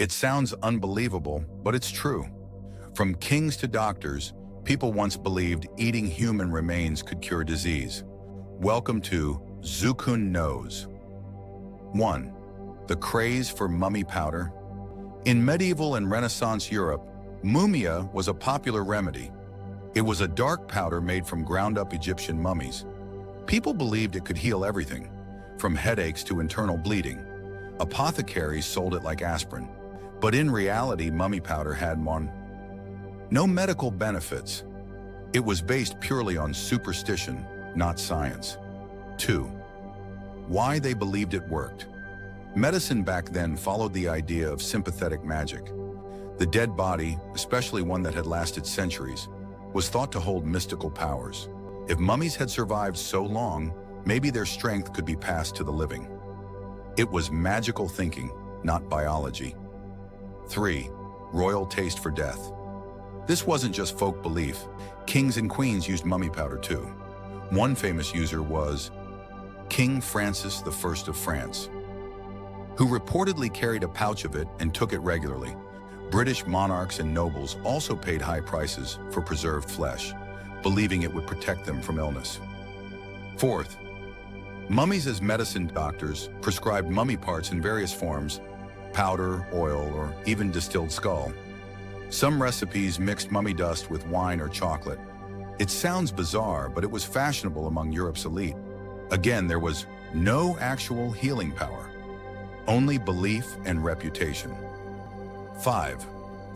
It sounds unbelievable, but it's true. From kings to doctors, people once believed eating human remains could cure disease. Welcome to Zukkun Knows. 1. The craze for mummy powder. In medieval and Renaissance Europe, mumia was a popular remedy. It was a dark powder made from ground-up Egyptian mummies. People believed it could heal everything, from headaches to internal bleeding. Apothecaries sold it like aspirin. But in reality, mummy powder had no medical benefits. It was based purely on superstition, not science. 2. Why they believed it worked. Medicine back then followed the idea of sympathetic magic. The dead body, especially one that had lasted centuries, was thought to hold mystical powers. If mummies had survived so long, maybe their strength could be passed to the living. It was magical thinking, not biology. 3. Royal taste for death. This wasn't just folk belief. Kings and queens used mummy powder too. One famous user was King Francis I of France, who reportedly carried a pouch of it and took it regularly. British monarchs and nobles also paid high prices for preserved flesh, believing it would protect them from illness. 4th, mummies as medicine. Doctors prescribed mummy parts in various forms: powder, oil, or even distilled skull. Some recipes mixed mummy dust with wine or chocolate. It sounds bizarre, but it was fashionable among Europe's elite. Again, there was no actual healing power, only belief and reputation. 5.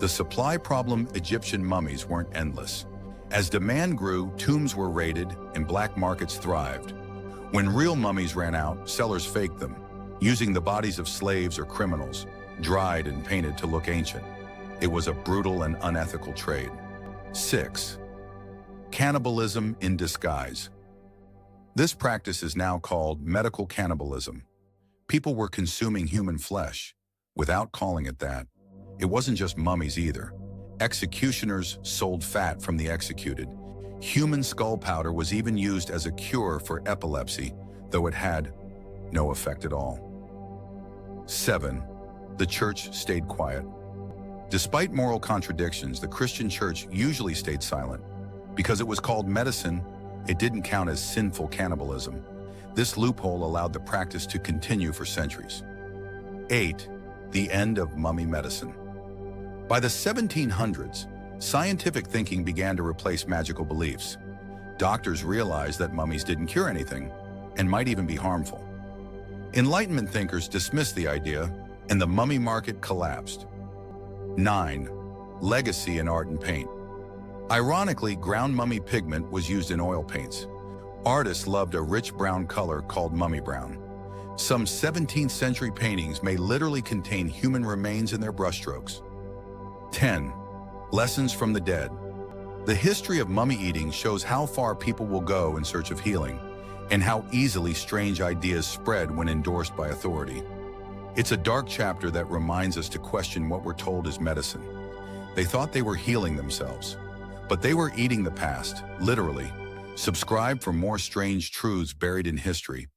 The supply problem. Egyptian mummies weren't endless. As demand grew, tombs were raided and black markets thrived. When real mummies ran out, sellers faked them, using the bodies of slaves or criminals, dried and painted to look ancient. It was a brutal and unethical trade. 6. Cannibalism in disguise. This practice is now called medical cannibalism. People were consuming human flesh without calling it that. It wasn't just mummies either. Executioners sold fat from the executed. Human skull powder was even used as a cure for epilepsy, though it had no effect at all. 7. The church stayed quiet. Despite moral contradictions, the Christian church usually stayed silent. Because it was called medicine, it didn't count as sinful cannibalism. This loophole allowed the practice to continue for centuries. 8. The end of mummy medicine. By the 1700s, scientific thinking began to replace magical beliefs. Doctors realized that mummies didn't cure anything and might even be harmful. Enlightenment thinkers dismissed the idea, and the mummy market collapsed. 9. Legacy in art and paint. Ironically, ground mummy pigment was used in oil paints. Artists loved a rich brown color called mummy brown. Some 17th century paintings may literally contain human remains in their brushstrokes. 10. Lessons from the dead. The history of mummy eating shows how far people will go in search of healing, and how easily strange ideas spread when endorsed by authority. It's a dark chapter that reminds us to question what we're told is medicine. They thought they were healing themselves, but they were eating the past, literally. Subscribe for more strange truths buried in history.